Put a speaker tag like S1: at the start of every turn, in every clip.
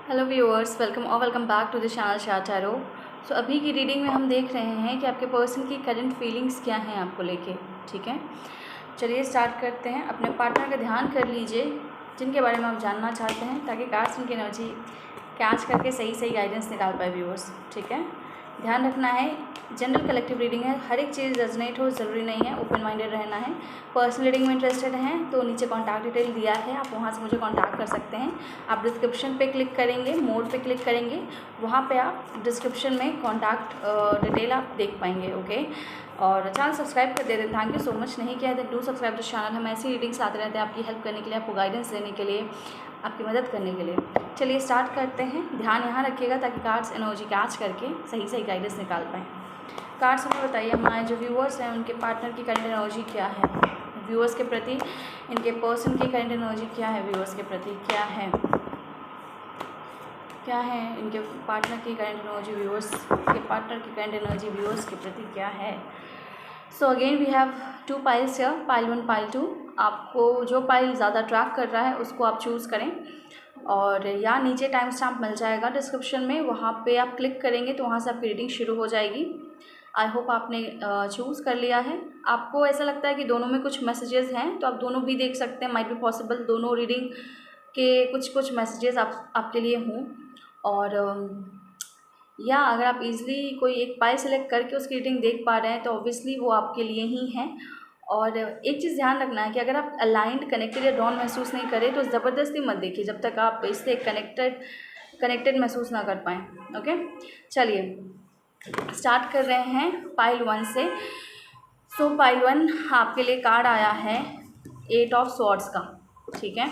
S1: Hello viewers, welcome back to the channel chart tarot. So अभी की reading में हम देख रहे हैं कि आपके पर्सन की करंट फीलिंग्स क्या हैं आपको लेके। ठीक है, चलिए स्टार्ट करते हैं। अपने पार्टनर का ध्यान कर लीजिए जिनके बारे में आप जानना चाहते हैं, ताकि कार्ड्स उनकी एनर्जी कैच करके सही गाइडेंस निकाल पाए व्यूअर्स। ठीक है, ध्यान रखना है, जनरल कलेक्टिव रीडिंग है, हर एक चीज़ रेजोनेट हो ज़रूरी नहीं है, ओपन माइंडेड रहना है। पर्सनल रीडिंग में इंटरेस्टेड हैं तो नीचे कॉन्टैक्ट डिटेल दिया है, आप वहाँ से मुझे कॉन्टैक्ट कर सकते हैं। आप डिस्क्रिप्शन पे क्लिक करेंगे, मोड पे क्लिक करेंगे, वहाँ पे आप डिस्क्रिप्शन में कॉन्टैक्ट डिटेल आप देख पाएंगे। ओके, और चैनल सब्सक्राइब कर दे रहे हैं, थैंक यू सो मच। नहीं किया है डू सब्सक्राइब द चैनल। हम ऐसी रीडिंग्स लाते रहते हैं आपकी हेल्प करने के लिए, आपको गाइडेंस देने के लिए, आपकी मदद करने के लिए। चलिए स्टार्ट करते हैं। ध्यान यहाँ रखिएगा ताकि कार्ड्स एनर्जी कैच करके सही गाइडेंस निकाल पाएँ। कार्ड्स हमें बताइए, हमारे जो व्यूअर्स हैं उनके पार्टनर की करंट एनर्जी क्या है, व्यूअर्स के प्रति इनके पर्सन की करंट एनर्जी क्या है, व्यूअर्स के प्रति क्या है इनके पार्टनर की करंट एनर्जी, व्यूअर्स के पार्टनर की करंट एनर्जी व्यूअर्स के प्रति क्या है। So again we have 2 piles here, pile 1 pile 2। आपको जो पाइल ज़्यादा ट्रैक कर रहा है उसको आप चूज़ करें, और या नीचे टाइम स्टैम्प मिल जाएगा डिस्क्रिप्शन में, वहाँ पे आप क्लिक करेंगे तो वहाँ से आपकी रीडिंग शुरू हो जाएगी। आई होप आपने चूज़ कर लिया है। आपको ऐसा लगता है कि दोनों में कुछ मैसेजेस हैं तो आप दोनों भी देख सकते हैं, माइट बी पॉसिबल दोनों रीडिंग के कुछ मैसेजेस आपके लिए हों। और या अगर आप इजीली कोई एक पाइल सेलेक्ट करके उसकी रीडिंग देख पा रहे हैं तो ऑब्वियसली वो आपके लिए ही है। और एक चीज़ ध्यान रखना है कि अगर आप अलाइंड, कनेक्टेड या ड्रॉन महसूस नहीं करें तो ज़बरदस्ती मत देखिए जब तक आप इससे कनेक्टेड महसूस ना कर पाएँ। ओके, चलिए स्टार्ट कर रहे हैं पाइल 1 से। सो पाइल 1 आपके लिए कार्ड आया है 8 ऑफ स्वॉर्ड्स का। ठीक है,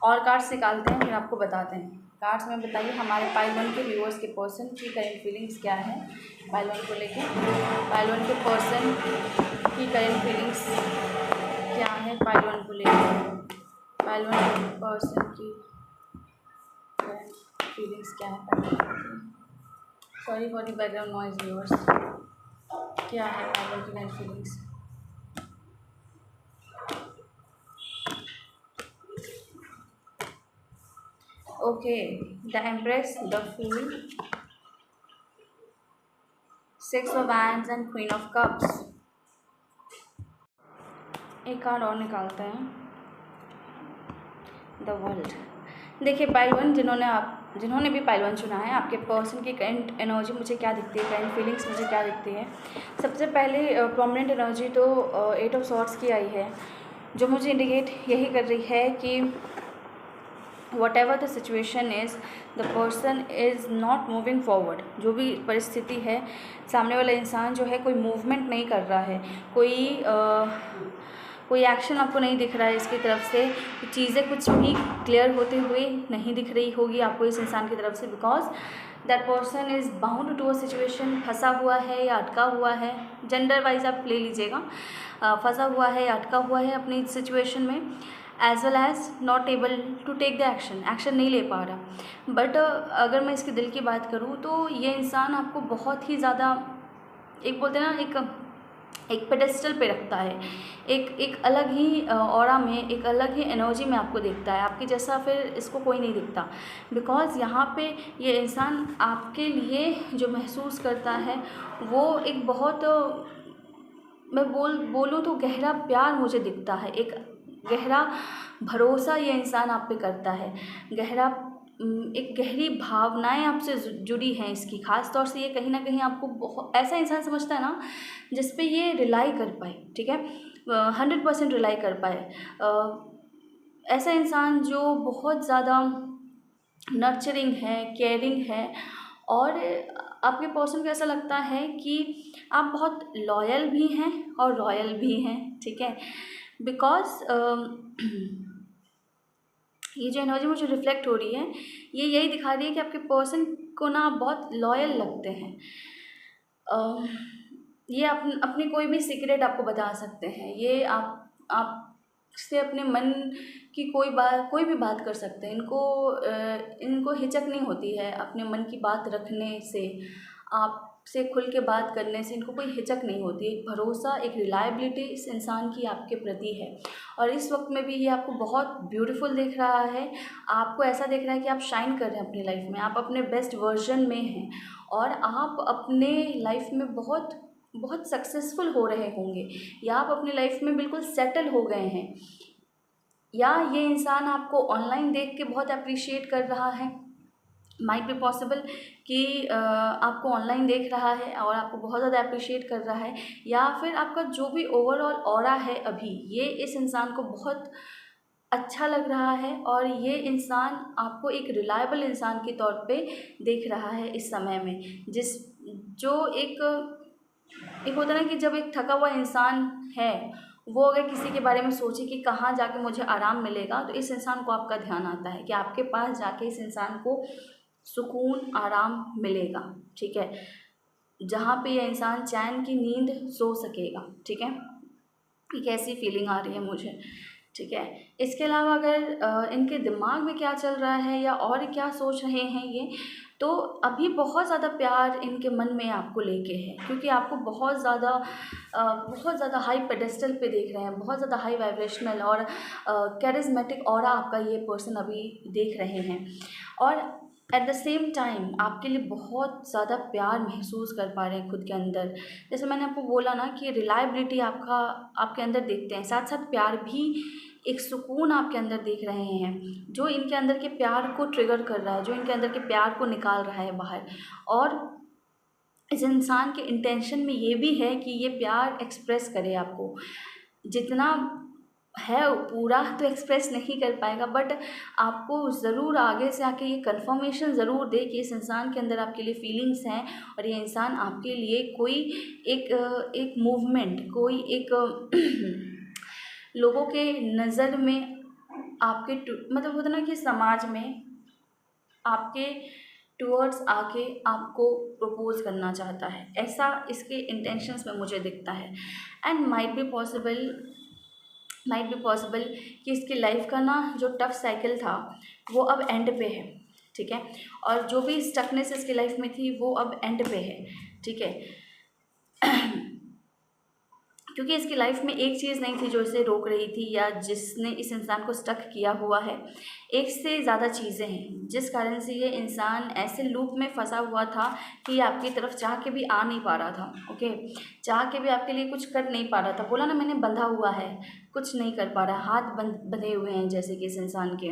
S1: और कार्ड्स निकालते हैं फिर आपको बताते हैं। कार्ड्स में बताइए हमारे पाइल 1 के व्यूअर्स के पर्सन की करंट फीलिंग्स क्या है, पाइल 1 को लेके। पाइल 1 के पर्सन की करंट फीलिंग्स क्या है, पाइल 1 को लेके। पाइल 1 के पर्सन की करंट फीलिंग्स क्या है, sorry for the background noise viewers. क्या है पाइल 1 की current feelings. Okay, the empress, the fool, 6 of wands and queen of cups. एक कार्ड और निकालते हैं, द वर्ल्ड। देखिए पाइल 1 जिन्होंने भी पाइल 1 चुना है, आपके पर्सन की करंट एनर्जी मुझे क्या दिखती है, करंट फीलिंग्स मुझे क्या दिखती है। सबसे पहले प्रोमिनेंट एनर्जी तो 8 ऑफ सॉर्ड्स की आई है, जो मुझे इंडिकेट यही कर रही है कि whatever the situation is, the person is not moving forward। जो भी परिस्थिति है, सामने वाला इंसान जो है कोई मूवमेंट नहीं कर रहा है, कोई एक्शन आपको नहीं दिख रहा है इसकी तरफ से, चीज़ें कुछ भी क्लियर होते हुए नहीं दिख रही होगी आपको इस इंसान की तरफ से, because that person is bound to a situation, फंसा हुआ है या अटका हुआ है, जेंडर वाइज आप ले लीजिएगा, फंसा हुआ है या अटका हुआ है अपनी सिचुएशन में, as well as not able to take the action नहीं ले पा रहा। बट अगर मैं इसके दिल की बात करूँ तो ये इंसान आपको बहुत ही ज़्यादा, एक बोलते हैं ना, एक पेडेस्टल पे रखता है, एक अलग ही ऑरा में, एक अलग ही एनर्जी में आपको देखता है, आपके जैसा फिर इसको कोई नहीं दिखता। बिकॉज़ यहाँ पे ये इंसान आपके लिए जो महसूस करता है वो एक बहुत, मैं बोलूँ तो गहरा प्यार मुझे दिखता है, एक गहरा भरोसा ये इंसान आप पे करता है, एक गहरी भावनाएं आपसे जुड़ी हैं इसकी। ख़ास तौर से ये कहीं ना कहीं आपको बहुत ऐसा इंसान समझता है ना जिस पे ये रिलाई कर पाए। ठीक है, 100% रिलाई कर पाए। ऐसा इंसान जो बहुत ज़्यादा नर्चरिंग है, केयरिंग है, और आपके पर्सन को ऐसा लगता है कि आप बहुत लॉयल भी हैं और रॉयल भी हैं। ठीक है, बिकॉज ये जो एनर्जी मुझे रिफ्लेक्ट हो रही है ये यही दिखा रही है कि आपके पर्सन को ना आप बहुत लॉयल लगते हैं। ये अपनी कोई भी सीक्रेट आपको बता सकते हैं, ये आप से अपने मन की कोई भी बात कर सकते हैं। इनको हिचक नहीं होती है अपने मन की बात रखने से। आप से खुल के बात करने से इनको कोई हिचक नहीं होती। एक भरोसा, एक रिलायबिलिटी इस इंसान की आपके प्रति है, और इस वक्त में भी ये आपको बहुत ब्यूटीफुल दिख रहा है। आपको ऐसा दिख रहा है कि आप शाइन कर रहे हैं अपनी लाइफ में, आप अपने बेस्ट वर्जन में हैं, और आप अपने लाइफ में बहुत बहुत सक्सेसफुल हो रहे होंगे, या आप अपनी लाइफ में बिल्कुल सेटल हो गए हैं, या ये इंसान आपको ऑनलाइन देख के बहुत अप्रिशिएट कर रहा है। माइट बी पॉसिबल कि आपको ऑनलाइन देख रहा है और आपको बहुत ज़्यादा अप्रिशिएट कर रहा है, या फिर आपका जो भी ओवरऑल ऑरा है अभी, ये इस इंसान को बहुत अच्छा लग रहा है, और ये इंसान आपको एक रिलायबल इंसान के तौर पे देख रहा है इस समय में। जो एक होता है ना कि जब एक थका हुआ इंसान है, वो अगर किसी के बारे में सोचे कि कहाँ जाके मुझे आराम मिलेगा, तो इस इंसान को आपका ध्यान आता है कि आपके पास जाके इस इंसान को सुकून, आराम मिलेगा। ठीक है, जहाँ पे ये इंसान चैन की नींद सो सकेगा। ठीक है, एक ऐसी फीलिंग आ रही है मुझे। ठीक है, इसके अलावा अगर इनके दिमाग में क्या चल रहा है या और क्या सोच रहे हैं ये, तो अभी बहुत ज़्यादा प्यार इनके मन में आपको लेके है, क्योंकि आपको बहुत ज़्यादा हाई पेडेस्टल पे देख रहे हैं, बहुत ज़्यादा हाई वाइब्रेशनल और कैरिज्मेटिक ऑरा आपका ये पर्सन अभी देख रहे हैं, और एट द सेम टाइम आपके लिए बहुत ज़्यादा प्यार महसूस कर पा रहे हैं खुद के अंदर। जैसे मैंने आपको बोला ना कि रिलायबिलिटी आपके अंदर देखते हैं, साथ साथ प्यार भी, एक सुकून आपके अंदर देख रहे हैं, जो इनके अंदर के प्यार को ट्रिगर कर रहा है, जो इनके अंदर के प्यार को निकाल रहा है बाहर। और इस इंसान के इंटेंशन में ये भी है कि ये प्यार एक्सप्रेस करे आपको, जितना है पूरा तो एक्सप्रेस नहीं कर पाएगा, बट आपको ज़रूर आगे से आके ये कन्फर्मेशन ज़रूर दे कि इस इंसान के अंदर आपके लिए फीलिंग्स हैं, और ये इंसान आपके लिए कोई एक मूवमेंट, कोई एक लोगों के नज़र में आपके मतलब होता ना कि समाज में आपके टूवर्ड्स आके आपको प्रपोज करना चाहता है, ऐसा इसके इंटेंशंस में मुझे दिखता है। एंड माइट बी पॉसिबल कि इसकी लाइफ का ना जो टफ साइकिल था वो अब एंड पे है। ठीक है, और जो भी स्टकनेस इसकी लाइफ में थी वो अब एंड पे है। ठीक है, क्योंकि इसकी लाइफ में एक चीज़ नहीं थी जो इसे रोक रही थी या जिसने इस इंसान को स्टक किया हुआ है, एक से ज़्यादा चीज़ें हैं जिस कारण से ये इंसान ऐसे लूप में फंसा हुआ था कि आपकी तरफ चाह के भी आ नहीं पा रहा था। ओके, चाह के भी आपके लिए कुछ कर नहीं पा रहा था। बोला ना मैंने, बंधा हुआ है, कुछ नहीं कर पा रहा, हाथ बंधे हुए हैं जैसे कि इस इंसान के,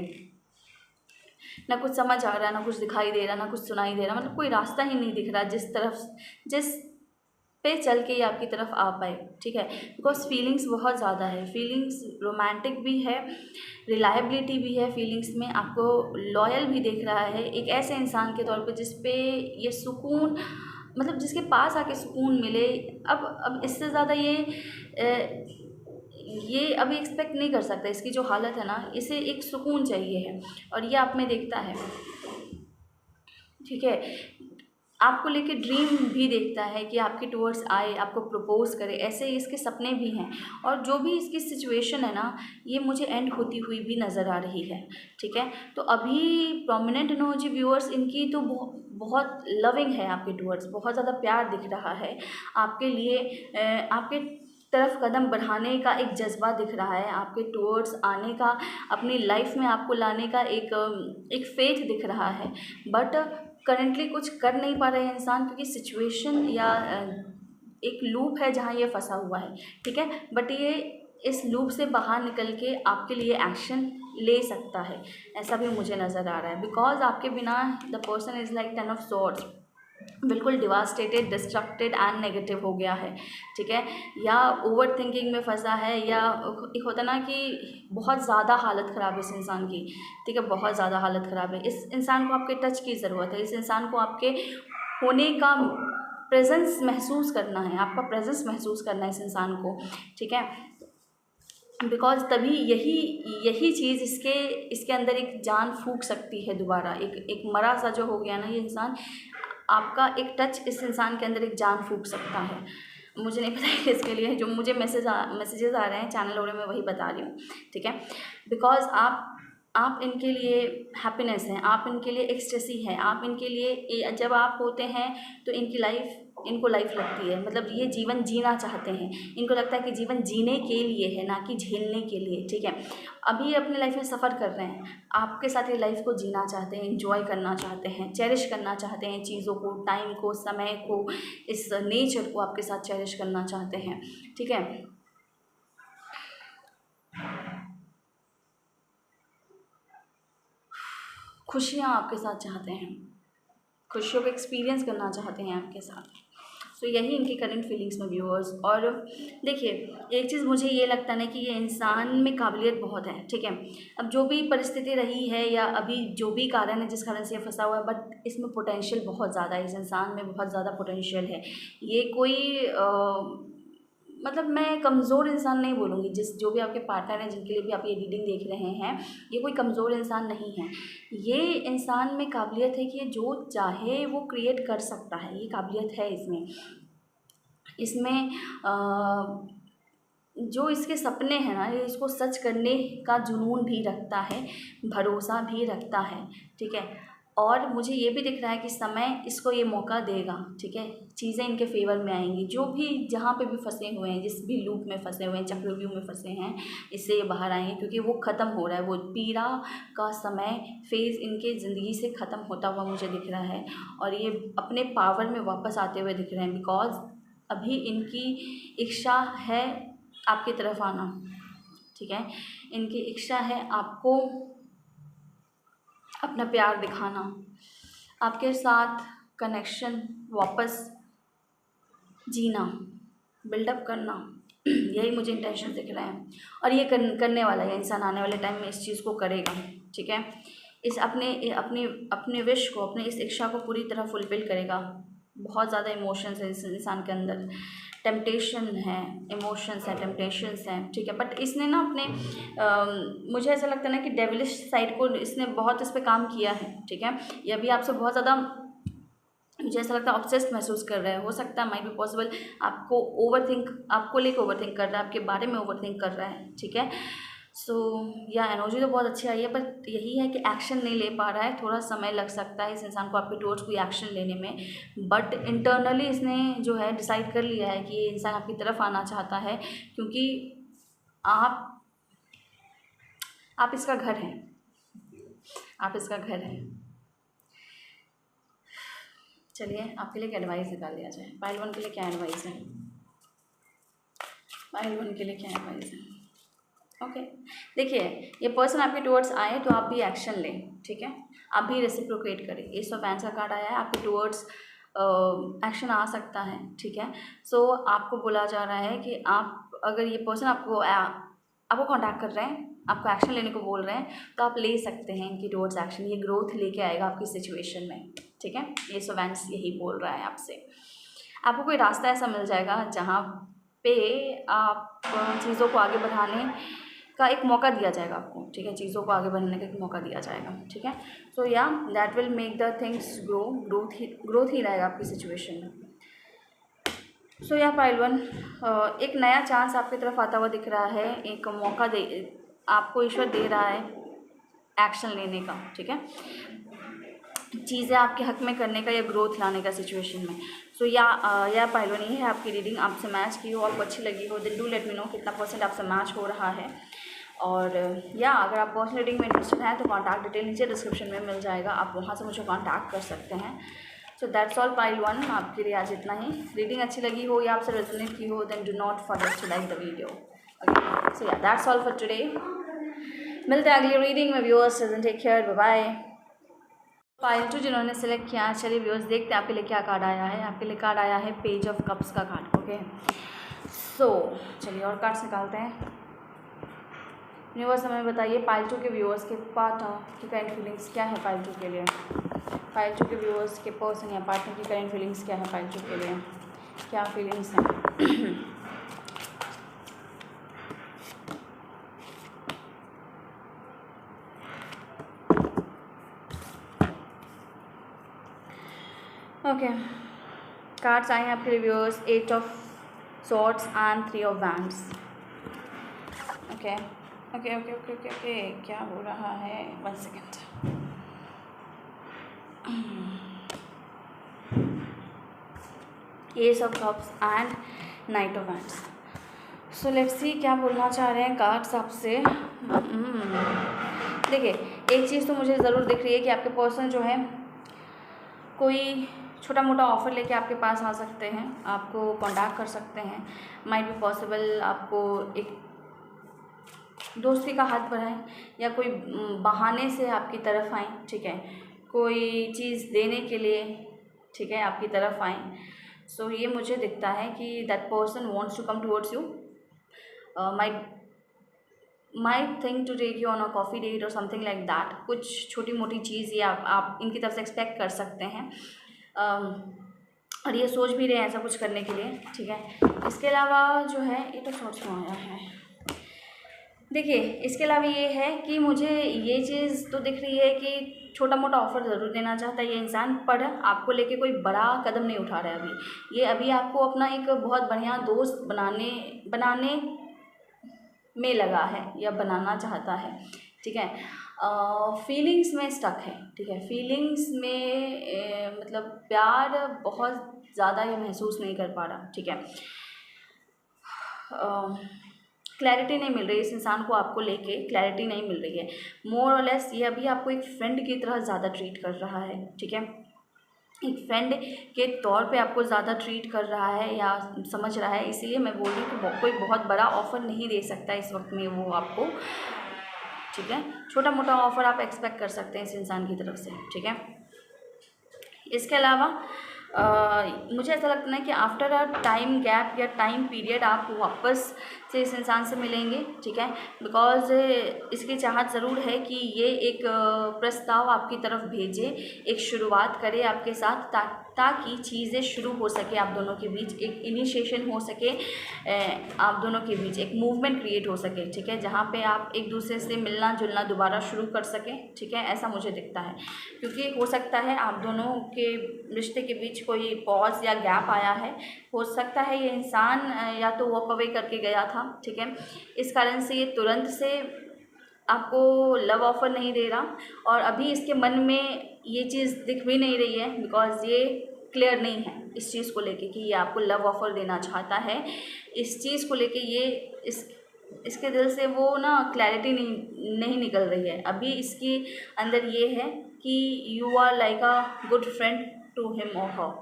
S1: ना कुछ समझ आ रहा है, ना कुछ दिखाई दे रहा, ना कुछ सुनाई दे रहा, मतलब कोई रास्ता ही नहीं दिख रहा जिस पे चल के ये आपकी तरफ आ पाए। ठीक है, बिकॉज फीलिंग्स बहुत ज़्यादा है, फीलिंग्स रोमांटिक भी है, रिलायबिलिटी भी है, फीलिंग्स में आपको लॉयल भी देख रहा है, एक ऐसे इंसान के तौर पे जिस पे ये सुकून, मतलब जिसके पास आके सुकून मिले। अब इससे ज़्यादा ये अभी एक्सपेक्ट नहीं कर सकता, इसकी जो हालत है ना, इसे एक सुकून चाहिए है, और ये आप में देखता है। ठीक है, आपको लेके ड्रीम भी देखता है कि आपके टूवर्ड्स आए, आपको प्रपोज करे, ऐसे इसके सपने भी हैं, और जो भी इसकी सिचुएशन है ना, ये मुझे एंड होती हुई भी नज़र आ रही है। ठीक है, तो अभी प्रोमिनेंट एनर्जी व्यूअर्स इनकी तो बहुत लविंग है आपके टूवर्ड्स, बहुत ज़्यादा प्यार दिख रहा है आपके लिए, आपके तरफ कदम बढ़ाने का एक जज्बा दिख रहा है, आपके टूवर्ड्स आने का, अपनी लाइफ में आपको लाने का एक फेथ दिख रहा है। बट करंटली कुछ कर नहीं पा रहे हैं इंसान, क्योंकि सिचुएशन या एक लूप है जहाँ ये फंसा हुआ है। ठीक है, बट ये इस लूप से बाहर निकल के आपके लिए एक्शन ले सकता है, ऐसा भी मुझे नज़र आ रहा है। बिकॉज आपके बिना the person is like 10 of swords, बिल्कुल डिवास्टेटेड, डिस्ट्रक्टेड एंड नेगेटिव हो गया है। ठीक है, या ओवर थिंकिंग में फंसा है, या एक होता ना कि बहुत ज़्यादा हालत ख़राब है इस इंसान की। ठीक है, बहुत ज़्यादा हालत ख़राब है, इस इंसान को आपके टच की ज़रूरत है, इस इंसान को आपके होने का प्रेजेंस महसूस करना है, आपका प्रेजेंस महसूस करना है इस इंसान को। ठीक है, बिकॉज तभी यही चीज़ इसके अंदर एक जान फूंक सकती है दोबारा, एक मरा सा जो हो गया ना ये इंसान, आपका एक टच इस इंसान के अंदर एक जान फूंक सकता है। मुझे नहीं पता है इसके लिए, जो मुझे मैसेजेस आ रहे हैं चैनल वगैरह में वही बता रही हूँ। ठीक है, बिकॉज आप आप इनके लिए हैप्पीनेस हैं, आप इनके लिए एक्सटेसी है, आप इनके लिए जब आप होते हैं तो इनको लाइफ लगती है, मतलब ये जीवन जीना चाहते हैं, इनको लगता है कि जीवन जीने के लिए है ना कि झेलने के लिए, ठीक है। अभी ये अपनी लाइफ में सफ़र कर रहे हैं, आपके साथ ये लाइफ को जीना चाहते हैं, एंजॉय करना चाहते हैं, चेरिश करना चाहते हैं चीज़ों को, टाइम को, समय को, इस नेचर को आपके साथ चेरिश करना चाहते हैं, ठीक है। खुशियाँ आपके साथ चाहते हैं, खुशियों को एक्सपीरियंस करना चाहते हैं आपके साथ। तो यही इनकी करंट फीलिंग्स में व्यूअर्स। और देखिए, एक चीज़ मुझे ये लगता है ना कि ये इंसान में काबिलियत बहुत है, ठीक है। अब जो भी परिस्थिति रही है या अभी जो भी कारण है जिस कारण से ये फंसा हुआ है, बट इसमें पोटेंशियल बहुत ज़्यादा है, इस इंसान में बहुत ज़्यादा पोटेंशियल है। ये कोई मतलब मैं कमज़ोर इंसान नहीं बोलूँगी, जो भी आपके पार्टनर हैं जिनके लिए भी आप ये रीडिंग देख रहे हैं, ये कोई कमज़ोर इंसान नहीं है। ये इंसान में काबिलियत है कि ये जो चाहे वो क्रिएट कर सकता है, ये काबिलियत है इसमें जो इसके सपने हैं ना, ये इसको सच करने का जुनून भी रखता है, भरोसा भी रखता है, ठीक है। और मुझे ये भी दिख रहा है कि समय इसको ये मौका देगा, ठीक है। चीज़ें इनके फेवर में आएंगी, जो भी जहाँ पे भी फंसे हुए हैं, जिस भी लूप में फंसे हुए हैं, चक्रव्यूह में फंसे हैं, इससे ये बाहर आएंगे, क्योंकि वो ख़त्म हो रहा है, वो पीड़ा का समय फेज़ इनके ज़िंदगी से ख़त्म होता हुआ मुझे दिख रहा है। और ये अपने पावर में वापस आते हुए दिख रहे हैं, बिकॉज अभी इनकी इच्छा है आपकी तरफ आना, ठीक है। इनकी इच्छा है आपको अपना प्यार दिखाना, आपके साथ कनेक्शन वापस जीना, बिल्डअप करना, यही मुझे इंटेंशन दिख रहे हैं। और ये करने वाला है इंसान, आने वाले टाइम में इस चीज़ को करेगा, ठीक है। इस अपने विश को, अपने इस इच्छा को पूरी तरह फुलफिल करेगा। बहुत ज़्यादा इमोशंस है इस इंसान के अंदर, टेम्पटेशन है, इमोशंस हैं, टेम्पटेशंस हैं, ठीक है। बट इसने ना मुझे ऐसा लगता है ना कि डेविलिश साइड को इसने बहुत इस पर काम किया है, ठीक है। ये अभी आपसे बहुत ज़्यादा मुझे ऐसा लगता है ऑब्सेस्ड महसूस कर रहा है, हो सकता है, माइट बी पॉसिबल, आपको लेकर ओवरथिंक कर रहा है, आपके बारे में ओवरथिंक कर रहा है, ठीक है। सो या एनर्जी तो बहुत अच्छी आई है, पर यही है कि एक्शन नहीं ले पा रहा है, थोड़ा समय लग सकता है इस इंसान को आपके टुवर्ड्स कोई एक्शन लेने में। बट इंटरनली इसने जो है डिसाइड कर लिया है कि ये इंसान आपकी तरफ आना चाहता है, क्योंकि आप इसका घर हैं, आप इसका घर हैं। चलिए आपके लिए क्या एडवाइस निकाल लिया जाए। पाइल 1 के लिए क्या एडवाइस है, पाइल 1 के लिए क्या एडवाइस है। ओके, देखिए, ये पर्सन आपके टुवर्ड्स आए तो आप भी एक्शन लें, ठीक है। आप भी रेसिप्रोकेट करें। एस ऑफ वैंड्स का कार्ड आया है, आपके टुवर्ड्स एक्शन आ सकता है, ठीक है। सो आपको बोला जा रहा है कि आप, अगर ये पर्सन आपको कांटेक्ट कर रहे हैं, आपको एक्शन लेने को बोल रहे हैं, तो आप ले सकते हैं इनकी टुवर्ड्स एक्शन। ये ग्रोथ लेके आएगा आपकी सिचुएशन में, ठीक है। एस ऑफ वैंड्स यही बोल रहा है आपसे। आपको कोई रास्ता ऐसा मिल जाएगा जहाँ पे आप चीज़ों को आगे बढ़ाने का एक मौका दिया जाएगा आपको, ठीक है। चीज़ों को आगे बढ़ने का एक मौका दिया जाएगा, ठीक है। So yeah that will make the things growth ही रहेगा आपकी सिचुएशन में। सो या पाइल 1, एक नया चांस आपकी तरफ आता हुआ दिख रहा है, एक मौका आपको ईश्वर दे रहा है एक्शन लेने का, ठीक है। चीज़ें आपके हक में करने का या ग्रोथ लाने का सिचुएशन में। सो या पाइल 1 ये है आपकी रीडिंग। आपसे मैच की हो, आपको अच्छी लगी हो, then do let me know कितना % आपसे मैच हो रहा है। और या अगर आप पर्सनल रीडिंग में इंटरेस्टेड हैं तो कॉन्टैक्ट डिटेल नीचे डिस्क्रिप्शन में मिल जाएगा, आप वहाँ से मुझे कॉन्टैक्ट कर सकते हैं। सो दैट्स ऑल पाइल 1, आपके लिए आज इतना ही। रीडिंग अच्छी लगी हो या आपसे रेजोनेट की हो, then do not forget to like the video. Okay, so yeah that's all for today. मिलते हैं अगली रीडिंग में viewers, take care, bye bye. Pile 2 जिन्होंने सेलेक्ट किया, चलिए व्यूअर्स देखते हैं आपके लिए क्या कार्ड आया है। आपके लिए कार्ड आया है पेज ऑफ कप्स का कार्ड, ओके। सो चलिए और कार्ड्स निकालते हैं। यूनिवर्स हमें बताइए पाइल 2 के व्यूअर्स के पार्टनर की करंट फीलिंग्स क्या है पाइल 2 के लिए। पाइल 2 के व्यूअर्स के पर्सन या पार्टनर की करंट फीलिंग्स क्या है पाइल 2 के लिए, क्या फीलिंग्स हैं। ओके, कार्ड्स आए हैं आपके reviewers, 8 of swords and 3 of wands, okay. Okay okay okay okay okay, क्या हो रहा है, 1 second. S of cups and night of wands. So let's see क्या बोलना चाह रहे हैं कार्ड्स आपसे। देखिए, एक चीज़ तो मुझे ज़रूर दिख रही है कि आपके पर्सन जो है कोई छोटा मोटा ऑफ़र लेके आपके पास आ सकते हैं, आपको कॉन्टैक्ट कर सकते हैं। माइट बी पॉसिबल आपको एक दोस्ती का हाथ बढ़ाएं या कोई बहाने से आपकी तरफ आएँ, ठीक है, कोई चीज़ देने के लिए, ठीक है, आपकी तरफ आएँ। सो ये मुझे दिखता है कि that person wants to come towards you, might think to take you on a coffee date और समथिंग लाइक दैट। कुछ छोटी मोटी चीज़ ये आप इनकी तरफ से एक्सपेक्ट कर सकते हैं, और ये सोच भी रहे हैं ऐसा कुछ करने के लिए, ठीक है। इसके अलावा जो है ये तो सोच में आया है। देखिए, इसके अलावा ये है कि मुझे ये चीज़ तो दिख रही है कि छोटा मोटा ऑफ़र ज़रूर देना चाहता है ये इंसान, पर आपको लेके कोई बड़ा कदम नहीं उठा रहा है अभी। ये अभी आपको अपना एक बहुत बढ़िया दोस्त बनाने में लगा है या बनाना चाहता है, ठीक है। फीलिंग्स में स्टक है, ठीक है, फीलिंग्स में मतलब प्यार बहुत ज़्यादा ये महसूस नहीं कर पा रहा, ठीक है। क्लैरिटी नहीं मिल रही इस इंसान को, आपको लेके क्लैरिटी नहीं मिल रही है। मोर और लेस ये अभी आपको एक फ्रेंड की तरह ज़्यादा ट्रीट कर रहा है, ठीक है, एक फ्रेंड के तौर पे आपको ज़्यादा ट्रीट कर रहा है या समझ रहा है। इसीलिए मैं बोल रही हूँ कि कोई बहुत बड़ा ऑफ़र नहीं दे सकता इस वक्त में वो आपको, ठीक है। छोटा मोटा ऑफ़र आप एक्सपेक्ट कर सकते हैं इस इंसान की तरफ से, ठीक है। इसके अलावा मुझे ऐसा लगता है कि आफ्टर अ टाइम गैप या टाइम पीरियड आप वापस से इस इंसान से मिलेंगे, ठीक है, बिकॉज़ इसकी चाहत ज़रूर है कि ये एक प्रस्ताव आपकी तरफ भेजे, एक शुरुआत करे आपके साथ, ताकि चीज़ें शुरू हो सके आप दोनों के बीच, एक इनिशिएशन हो सके, आप दोनों के बीच एक मूवमेंट क्रिएट हो सके, ठीक है, जहाँ पे आप एक दूसरे से मिलना जुलना दोबारा शुरू कर सकें, ठीक है, ऐसा मुझे दिखता है। क्योंकि हो सकता है आप दोनों के रिश्ते के बीच कोई पॉज या गैप आया है, हो सकता है ये इंसान या तो वॉक अवे करके गया था, ठीक है, इस कारण से ये तुरंत से आपको लव ऑफ़र नहीं दे रहा, और अभी इसके मन में ये चीज़ दिख भी नहीं रही है, बिकॉज़ ये क्लियर नहीं है इस चीज़ को लेके कि ये आपको लव ऑफ़र देना चाहता है। इस चीज़ को लेके ये इसके दिल से वो ना क्लैरिटी नहीं निकल रही है। अभी इसके अंदर ये है कि you are like a good friend to him और हर,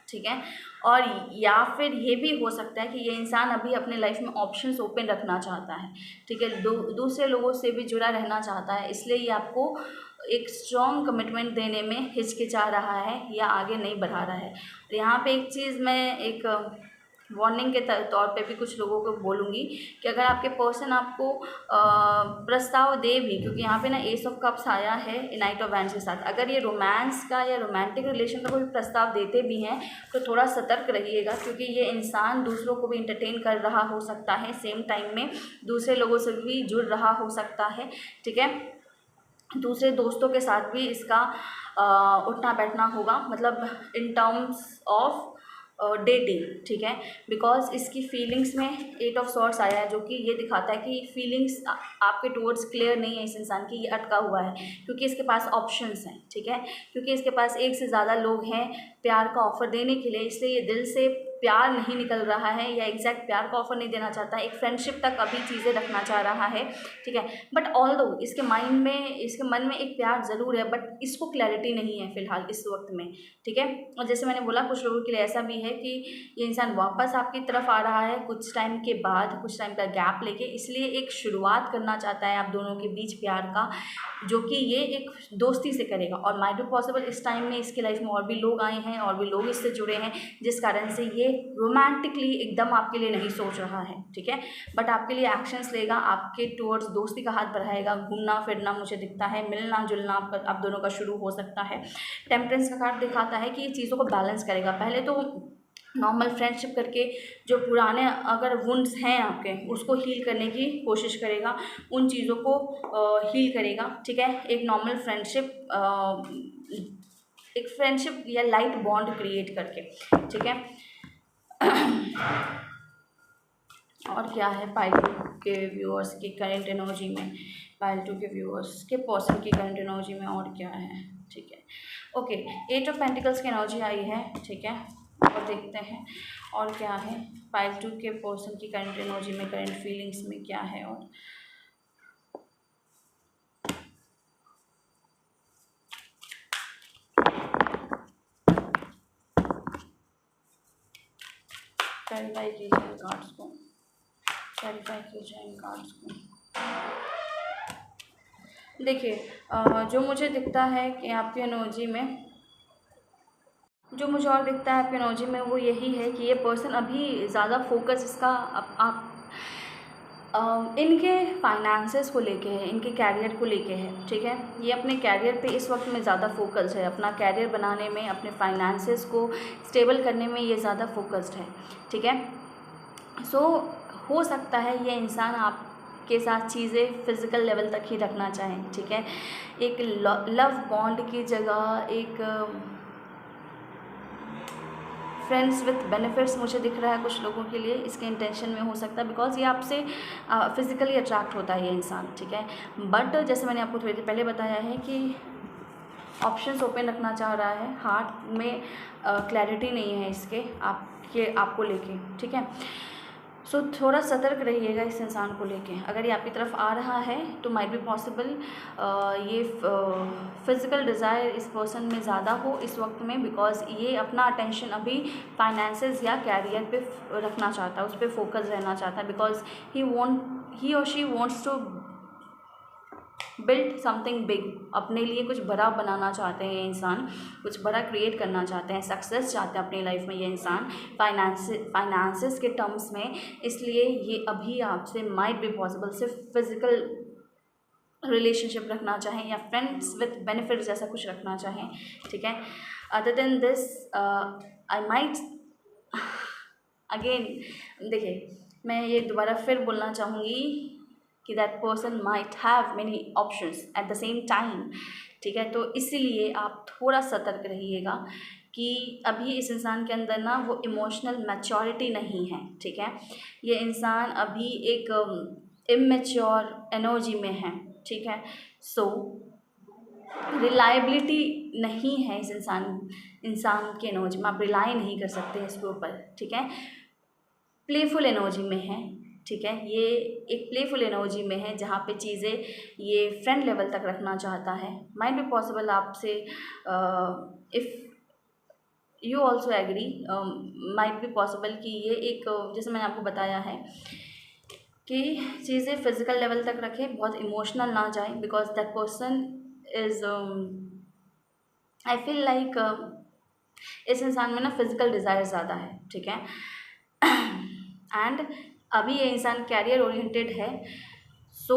S1: ठीक है। और या फिर ये भी हो सकता है कि ये इंसान अभी अपने लाइफ में ऑप्शंस ओपन रखना चाहता है, ठीक है, दूसरे लोगों से भी जुड़ा रहना चाहता है, इसलिए ये आपको एक स्ट्रॉन्ग कमिटमेंट देने में हिचकिचा रहा है या आगे नहीं बढ़ा रहा है। और यहाँ पे एक चीज़ मैं एक वार्निंग के तौर पे भी कुछ लोगों को बोलूँगी कि अगर आपके पर्सन आपको प्रस्ताव दे भी, क्योंकि यहाँ पे ना एस ऑफ कप्स आया है नाइट ऑफ वैंड्स के साथ, अगर ये रोमांस का या रोमांटिक रिलेशन का कोई प्रस्ताव देते भी हैं तो थोड़ा सतर्क रहिएगा, क्योंकि ये इंसान दूसरों को भी इंटरटेन कर रहा हो सकता है, सेम टाइम में दूसरे लोगों से भी जुड़ रहा हो सकता है, ठीक है, दूसरे दोस्तों के साथ भी इसका उठना बैठना होगा, मतलब इन टर्म्स ऑफ डेटिंग, ठीक है, बिकॉज इसकी फीलिंग्स में 8 ऑफ सॉर्ड्स आया है, जो कि ये दिखाता है कि फीलिंग्स आपके टुवर्ड्स क्लियर नहीं है इस इंसान की, ये अटका हुआ है, क्योंकि इसके पास ऑप्शंस हैं, ठीक है, क्योंकि इसके पास एक से ज़्यादा लोग हैं प्यार का ऑफ़र देने के लिए, इसलिए ये दिल से प्यार नहीं निकल रहा है या एग्जैक्ट प्यार का ऑफ़र नहीं देना चाहता है, एक फ्रेंडशिप तक अभी चीज़ें रखना चाह रहा है, ठीक है। बट ऑल्दो इसके मन में एक प्यार ज़रूर है, बट इसको क्लैरिटी नहीं है फ़िलहाल इस वक्त में, ठीक है। और जैसे मैंने बोला, कुछ लोगों के लिए ऐसा भी है कि ये इंसान वापस आपकी तरफ आ रहा है कुछ टाइम के बाद, कुछ टाइम का गैप लेके, इसलिए एक शुरुआत करना चाहता है आप दोनों के बीच प्यार का, जो कि ये एक दोस्ती से करेगा। और माइट बी पॉसिबल इस टाइम में इसके लाइफ में और भी लोग आए हैं और भी लोग इससे जुड़े हैं, जिस कारण से ये रोमांटिकली एकदम आपके लिए नहीं सोच रहा है, ठीक है, बट आपके लिए एक्शंस लेगा, आपके टुवर्ड्स दोस्ती का हाथ बढ़ाएगा, घूमना फिरना मुझे दिखता है, मिलना जुलना आप दोनों का शुरू हो सकता है। टेम्परेंस का कार्ड दिखाता है कि ये चीज़ों को बैलेंस करेगा, पहले तो नॉर्मल फ्रेंडशिप करके जो पुराने अगर वुंड्स हैं आपके, उसको हील करने की कोशिश करेगा, उन चीज़ों को हील करेगा, ठीक है, एक नॉर्मल फ्रेंडशिप या लाइट बॉन्ड क्रिएट करके, ठीक है। और क्या है पाइल के व्यूअर्स की करंट एनर्जी में, पाइल 2 के व्यूअर्स के पर्सन की करंट एनर्जी में और क्या है, ठीक है। ओके, 8 ऑफ पेंटिकल्स की एनर्जी आई है, ठीक है, और देखते हैं और क्या है पाइल 2 के पर्सन की करंट एनर्जी में, करंट फीलिंग्स में क्या है। और क्लैरिफाई कीजिए इन कार्ड्स को, क्लैरिफाई कीजिए इन कार्ड्स को। देखिए, जो मुझे दिखता है कि आपकी एनर्जी में, जो मुझे और दिखता है आपकी एनर्जी में, वो यही है कि ये पर्सन अभी ज़्यादा फोकस इसका आप इनके फाइनेंसेस को लेके है, इनके कैरियर को लेके है, ठीक है। ये अपने कैरियर पे इस वक्त में ज़्यादा फोकस्ड है, अपना कैरियर बनाने में, अपने फाइनेंसेस को स्टेबल करने में ये ज़्यादा फोकस्ड है, ठीक है। सो हो सकता है ये इंसान आपके साथ चीज़ें फिज़िकल लेवल तक ही रखना चाहें, ठीक है। एक लव बॉन्ड की जगह एक फ्रेंड्स विथ बेनिफिट्स मुझे दिख रहा है कुछ लोगों के लिए, इसके इंटेंशन में हो सकता है, बिकॉज ये आपसे फिज़िकली अट्रैक्ट होता है ये इंसान, ठीक है। बट जैसे मैंने आपको थोड़ी देर पहले बताया है कि ऑप्शंस ओपन रखना चाह रहा है, हार्ट में क्लैरिटी नहीं है इसके आपको लेके, ठीक है। सो थोड़ा सतर्क रहिएगा इस इंसान को लेके। अगर ये आपकी तरफ आ रहा है तो माइट बी पॉसिबल ये फिज़िकल डिज़ायर इस पर्सन में ज़्यादा हो इस वक्त में, बिकॉज ये अपना अटेंशन अभी फाइनेंसेस या कैरियर पे रखना चाहता है, उस पर फोकस रहना चाहता है, बिकॉज ही और she wants to build something big, अपने लिए कुछ बड़ा बनाना चाहते हैं ये इंसान, कुछ बड़ा क्रिएट करना चाहते हैं, सक्सेस चाहते हैं अपनी लाइफ में ये इंसान फाइनेंसेस के टर्म्स में। इसलिए ये अभी आपसे माइट बी पॉसिबल सिर्फ फिज़िकल रिलेशनशिप रखना चाहें या फ्रेंड्स विथ बेनिफिट्स जैसा कुछ रखना चाहें, ठीक है। Other than this I might again, देखिए मैं ये दोबारा फिर बोलना चाहूँगी कि that person might have many options at the same time, ठीक है। तो इसीलिए आप थोड़ा सतर्क रहिएगा कि अभी इस इंसान के अंदर ना वो इमोशनल मैच्योरिटी नहीं है, ठीक है। ये इंसान अभी एक इमेच्योर एनर्जी में है, ठीक है। सो रिलायबिलिटी नहीं है इस इंसान की एनर्जी में, आप रिलाई नहीं कर सकते इसके ऊपर, ठीक है। प्लेफुल एनर्जी में है, ठीक है। ये एक प्लेफुल एनर्जी में है जहाँ पे चीज़ें ये फ्रेंड लेवल तक रखना चाहता है। माइट बी पॉसिबल आपसे if you also agree, might be possible कि ये एक जैसे मैंने आपको बताया है कि चीज़ें फिज़िकल लेवल तक रखें, बहुत इमोशनल ना जाए, because that person is I feel like इस इंसान में ना फिज़िकल डिज़ायर ज़्यादा है, ठीक है। एंड अभी ये इंसान कैरियर ओरिएंटेड है, सो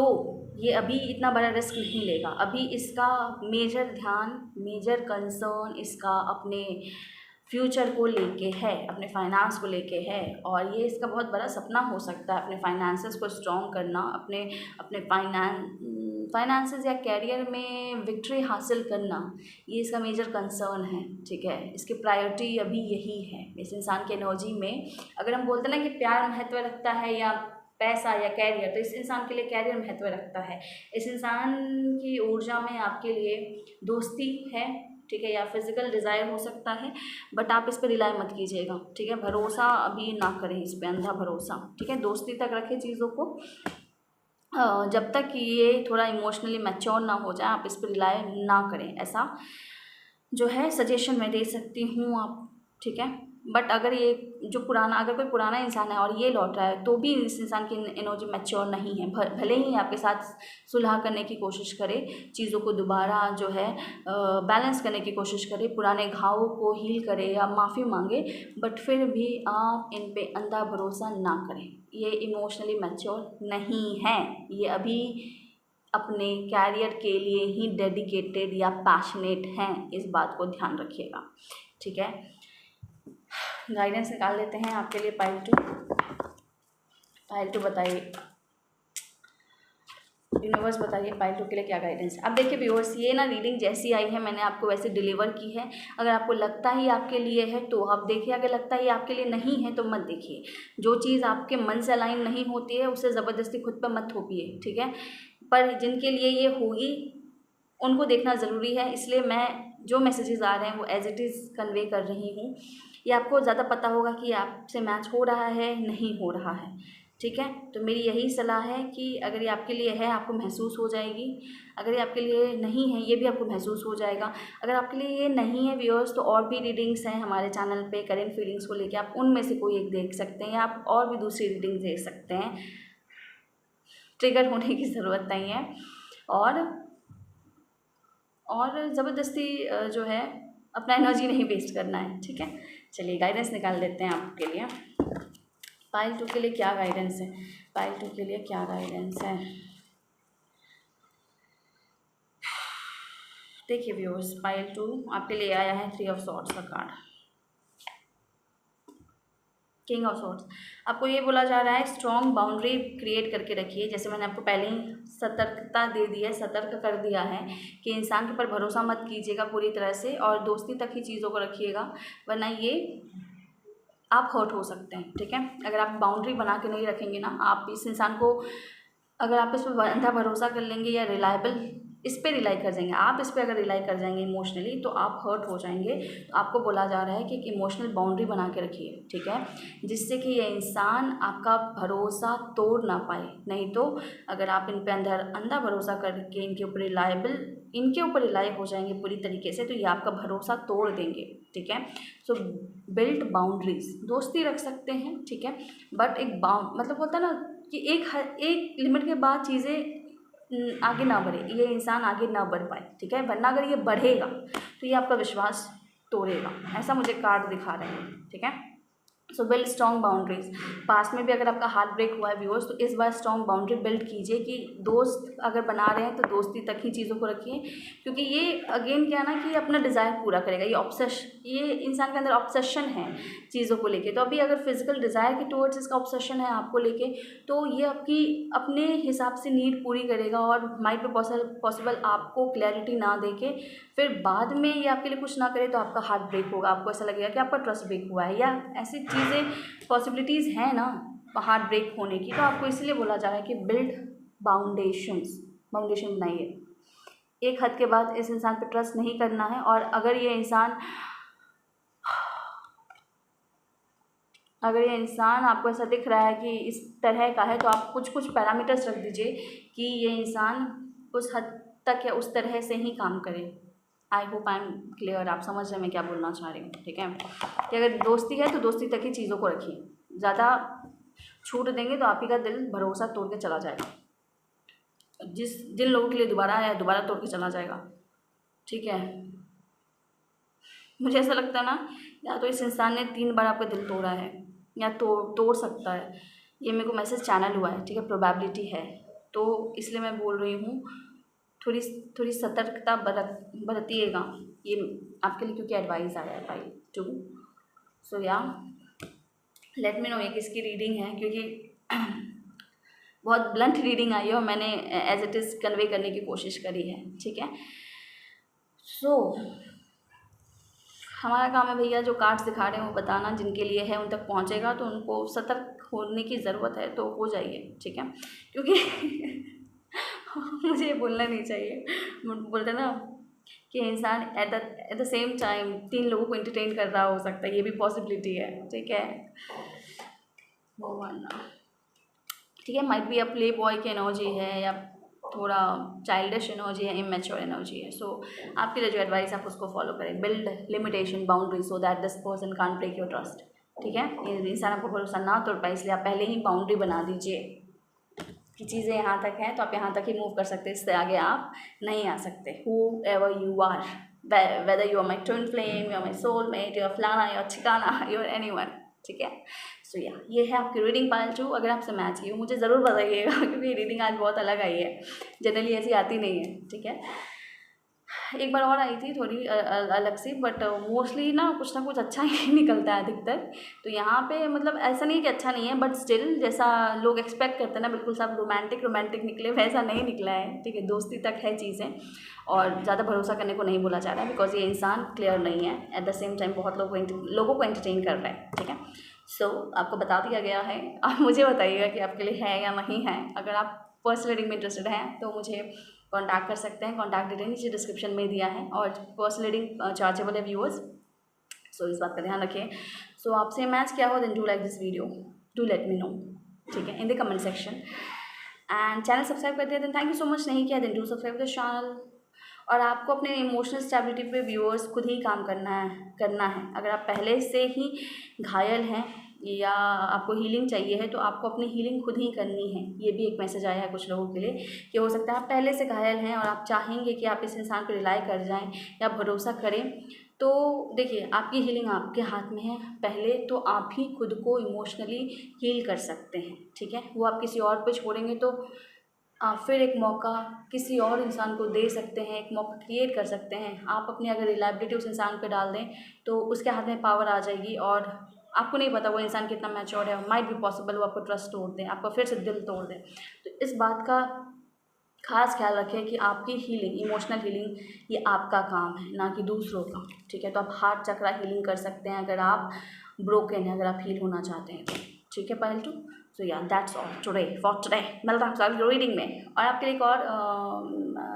S1: ये अभी इतना बड़ा रिस्क नहीं लेगा। अभी इसका मेजर ध्यान, मेजर कंसर्न इसका अपने फ्यूचर को लेके है, अपने फाइनेंस को लेके है, और ये इसका बहुत बड़ा सपना हो सकता है अपने फाइनेंसेस को स्ट्रॉन्ग करना, अपने फाइनेंसेस या कैरियर में विक्ट्री हासिल करना, ये इसका मेजर कंसर्न है, ठीक है। इसकी प्रायोरिटी अभी यही है इस इंसान की एनर्जी में। अगर हम बोलते हैं ना कि प्यार महत्व रखता है या पैसा या कैरियर, तो इस इंसान के लिए कैरियर महत्व रखता है। इस इंसान की ऊर्जा में आपके लिए दोस्ती है, ठीक है, या फिज़िकल डिज़ायर हो सकता है, बट आप इस पर रिलाई मत कीजिएगा, ठीक है। भरोसा अभी ना करें इस पर, अंधा भरोसा, ठीक है। दोस्ती तक रखें चीज़ों को, जब तक ये थोड़ा इमोशनली मैच्योर ना हो जाए आप इस पर रिलाई ना करें, ऐसा जो है सजेशन मैं दे सकती हूँ आप, ठीक है। बट अगर ये जो अगर कोई पुराना इंसान है और ये लौट रहा है तो भी इस इंसान की एनर्जी मैच्योर नहीं है। भले ही आपके साथ सुलह करने की कोशिश करे, चीज़ों को दोबारा जो है बैलेंस करने की कोशिश करे, पुराने घावों को हील करे या माफ़ी मांगे, बट फिर भी आप इन पे अंधा भरोसा ना करें। ये इमोशनली मैच्योर नहीं है, ये अभी अपने कैरियर के लिए ही डेडिकेटेड या पैशनेट हैं, इस बात को ध्यान रखिएगा, ठीक है। गाइडेंस निकाल लेते हैं आपके लिए पाइल 2 बताइए। यूनिवर्स बताइए पाइल 2 के लिए क्या गाइडेंस है। अब देखिए व्यूअर्स, ये ना रीडिंग जैसी आई है मैंने आपको वैसे डिलीवर की है। अगर आपको लगता ही आपके लिए है तो आप देखिए, अगर लगता ही आपके लिए नहीं है तो मत देखिए। जो चीज़ आपके मन से अलाइन नहीं होती है उसे ज़बरदस्ती खुद पर मत थोपिए, ठीक है। पर जिनके लिए ये होगी उनको देखना ज़रूरी है, इसलिए मैं जो मैसेजेस आ रहे हैं वो एज इट इज़ कन्वे कर रही हूँ। ये आपको ज़्यादा पता होगा कि आपसे मैच हो रहा है नहीं हो रहा है, ठीक है। तो मेरी यही सलाह है कि अगर ये आपके लिए है आपको महसूस हो जाएगी, अगर ये आपके लिए नहीं है ये भी आपको महसूस हो जाएगा। अगर आपके लिए ये नहीं है व्यूअर्स तो और भी रीडिंग्स हैं हमारे चैनल पे करेंट फीलिंग्स को लेके, आप उनमें से कोई एक देख सकते हैं या आप और भी दूसरी रीडिंग्स देख सकते हैं। ट्रिगर होने की ज़रूरत नहीं है और ज़बरदस्ती जो है अपना एनर्जी नहीं वेस्ट करना है, ठीक है। चलिए गाइडेंस निकाल लेते हैं आपके लिए। पाइल 2 के लिए क्या गाइडेंस है, पाइल 2 के लिए क्या गाइडेंस है। देखिए व्यूअर्स, पाइल 2 आपके लिए आया है 3 ऑफ सॉर्ड्स का कार्ड, किंग ऑफ सॉर्ड्स। आपको ये बोला जा रहा है स्ट्रॉन्ग बाउंड्री क्रिएट करके रखिए। जैसे मैंने आपको पहले ही सतर्कता दे दी है, सतर्क कर दिया है कि इंसान के ऊपर भरोसा मत कीजिएगा पूरी तरह से और दोस्ती तक ही चीज़ों को रखिएगा, वरना ये आप हर्ट हो सकते हैं, ठीक है। अगर आप बाउंड्री बना के नहीं रखेंगे ना, आप इस इंसान को अगर आप इस पर अंधा भरोसा कर लेंगे या रिलायबल इस पर रिलाई कर जाएंगे, आप इस पर अगर रिलाई कर जाएंगे इमोशनली तो आप हर्ट हो जाएंगे। तो आपको बोला जा रहा है कि एक इमोशनल बाउंड्री बना के रखिए, ठीक है, जिससे कि ये इंसान आपका भरोसा तोड़ ना पाए। नहीं तो अगर आप इन पर अंधा भरोसा करके इनके ऊपर रिलाई हो जाएंगे पूरी तरीके से तो ये आपका भरोसा तोड़ देंगे, ठीक है। सो बिल्ड बाउंड्रीज, दोस्ती रख सकते हैं, ठीक है, बट एक मतलब होता है ना कि एक लिमिट के बाद चीज़ें आगे ना बढ़े, ये इंसान आगे ना बढ़ पाए, ठीक है। वरना अगर ये बढ़ेगा तो ये आपका विश्वास तोड़ेगा, ऐसा मुझे कार्ड दिखा रहे हैं, ठीक है। सो बिल्ड स्ट्रॉन्ग बाउंड्रीज। पास्ट में भी अगर आपका हार्ट ब्रेक हुआ है व्यूअर्स तो इस बार स्ट्रॉन्ग बाउंड्री बिल्ड कीजिए कि दोस्त अगर बना रहे हैं तो दोस्ती तक ही चीज़ों को रखिए, क्योंकि ये अगेन क्या है ना कि अपना डिज़ायर पूरा करेगा। ये इंसान के अंदर ऑब्सेशन है चीज़ों को लेके। तो अभी अगर फिजिकल डिज़ायर के टुवर्ड्स इसका ऑब्सेशन है आपको लेके तो ये आपकी अपने हिसाब से नीड पूरी करेगा और माइट पे पॉसिबल आपको क्लैरिटी ना देके फिर बाद में ये आपके लिए कुछ ना करे तो आपका हार्ट ब्रेक होगा। आपको ऐसा लगेगा कि आपका ट्रस्ट ब्रेक हुआ है या ऐसी चीज़ें पॉसिबिलिटीज़ हैं ना हार्ट ब्रेक होने की। तो आपको इसलिए बोला जा रहा है कि बिल्ड बाउंडेशन बनाइए। एक हद के बाद इस इंसान पे ट्रस्ट नहीं करना है और अगर ये इंसान आपको ऐसा दिख रहा है कि इस तरह का है तो आप कुछ पैरामीटर्स रख दीजिए कि ये इंसान उस हद तक या उस तरह से ही काम करे। I hope I am clear, आप समझ रहे हैं मैं क्या बोलना चाह रही हूँ, ठीक है। कि अगर दोस्ती है तो दोस्ती तक ही चीज़ों को रखिए, ज़्यादा छूट देंगे तो आप ही का दिल भरोसा तोड़ के चला जाएगा। जिन लोगों के लिए दोबारा आया दोबारा तोड़ के चला जाएगा, ठीक है। मुझे ऐसा लगता है ना या तो इस इंसान ने 3 बार आपका दिल तोड़ा है या तोड़ सकता है, ये मेरे को मैसेज चैनल हुआ है, ठीक है, प्रोबेबिलिटी है। तो इसलिए मैं बोल रही हूँ थोड़ी सतर्कता बरतिएगा, ये आपके लिए क्योंकि एडवाइस आया है पाइल 2। सो या लेट मी नो ये किसकी रीडिंग है, क्योंकि बहुत ब्लंट रीडिंग आई है और मैंने एज इट इज़ कन्वे करने की कोशिश करी है, ठीक है। सो हमारा काम है भैया जो कार्ड्स दिखा रहे हैं वो बताना, जिनके लिए है उन तक पहुंचेगा तो उनको सतर्क होने की ज़रूरत है तो हो जाइए, ठीक है। क्योंकि मुझे ये बोलना नहीं चाहिए, बोलते ना कि इंसान एट द सेम टाइम 3 लोगों को एंटरटेन कर रहा हो सकता है, ये भी पॉसिबिलिटी है, ठीक है। वो मानना ठीक है, might be a play boy की एनर्जी है या थोड़ा चाइल्डिश एनर्जी है, इमेच्योर एनर्जी है। सो आपके लिए जो एडवाइस आप उसको फॉलो करें, build limitation boundary so that this person can't break your trust, ठीक है। ये इंसान आपको भरोसा ना तोड़ पाए इसलिए आप पहले ही बाउंड्री बना दीजिए कि चीज़ें यहाँ तक हैं तो आप यहाँ तक ही मूव कर सकते हैं, इससे आगे आप नहीं आ सकते। Whoever you are, whether you are my twin flame, you are my soulmate, you are फलाना, यू आर ठिकाना, यू आर एनीवन, ठीक है। सो या ये है आपकी रीडिंग पाइल 2। अगर आपसे मैच की हो मुझे ज़रूर बताइएगा क्योंकि रीडिंग आज बहुत अलग आई है, जनरली ऐसी आती नहीं है, ठीक है। एक बार और आई थी थोड़ी अलग सी, बट मोस्टली ना कुछ अच्छा ही निकलता है अधिकतर। तो यहाँ पे मतलब ऐसा नहीं कि अच्छा नहीं है, बट स्टिल जैसा लोग एक्सपेक्ट करते हैं ना, बिल्कुल सब रोमांटिक निकले, वैसा नहीं निकला है। ठीक है, दोस्ती तक है चीज़ें, और ज़्यादा भरोसा करने को नहीं बोला जा रहा है, बिकॉज ये इंसान क्लियर नहीं है। एट द सेम टाइम बहुत लोगों को एंटरटेन कर रहा है। ठीक है, सो आपको बता दिया गया है। आप मुझे बताइएगा कि आपके लिए है या नहीं है। अगर आप पर्सनल रीडिंग में इंटरेस्टेड हैं तो मुझे कॉन्टैक्ट कर सकते हैं। कॉन्टैक्ट डिटेल नीचे डिस्क्रिप्शन में दिया है, और पर्सनल रीडिंग चार्जेबल है व्यूअर्स, सो इस बात का ध्यान रखिए। सो आपसे मैच क्या हो, then do like this video, do let me know, ठीक है, in the comment section. And channel subscribe कर दिया then thank you so much, नहीं किया then do subscribe the channel. और आपको अपने इमोशनल स्टेबिलिटी पे व्यूअर्स खुद ही काम करना है। अगर आप पहले से ही घायल हैं या आपको हीलिंग चाहिए है, तो आपको अपनी हीलिंग खुद ही करनी है। ये भी एक मैसेज आया है कुछ लोगों के लिए कि हो सकता है आप पहले से घायल हैं और आप चाहेंगे कि आप इस इंसान पर रिलाई कर जाएं या भरोसा करें। तो देखिए, आपकी हीलिंग आपके हाथ में है। पहले तो आप ही खुद को इमोशनली हील कर सकते हैं। ठीक है, वो आप किसी और पे छोड़ेंगे तो आप फिर एक मौका किसी और इंसान को दे सकते हैं, एक मौका क्रिएट कर सकते हैं। आप अपनी अगर रिलायबिलिटी उस इंसान पे डाल दें तो उसके हाथ में पावर आ जाएगी, और आपको नहीं पता वो इंसान कितना मैच्योर है। माइट बी पॉसिबल वो आपको ट्रस्ट तोड़ दें, आपका फिर से दिल तोड़ दें। तो इस बात का खास ख्याल रखें कि आपकी हीलिंग, इमोशनल हीलिंग, ये आपका काम है, ना कि दूसरों का। ठीक है, तो आप हार्ट चक्रा हीलिंग कर सकते हैं अगर आप ब्रोकन हैं, अगर आप हील होना चाहते हैं तो। ठीक है पहल to, so yeah that's all today for today. मिलता हूँ आपकी रीडिंग में। और आपके लिए एक और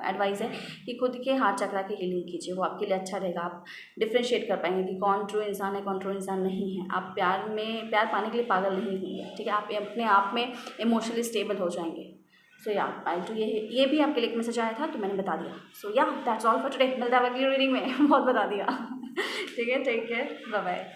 S1: एडवाइस है कि खुद के हार्ट चक्रा की हीलिंग कीजिए, वो आपके लिए अच्छा रहेगा। आप डिफ्रेंशिएट कर पाएंगे कि कौन ट्रू इंसान है, कौन ट्रू इंसान नहीं है। आप प्यार पाने के लिए पागल नहीं होंगे। ठीक है, आप अपने आप में इमोशनली स्टेबल हो जाएंगे। सो या आई टू, ये भी आपके लिए एक मैसेज आया था तो मैंने बता दिया। सो yeah that's all for today. मिलता है अगली रीडिंग में। बहुत बता दिया। ठीक है, टेक केयर, बाय बाय।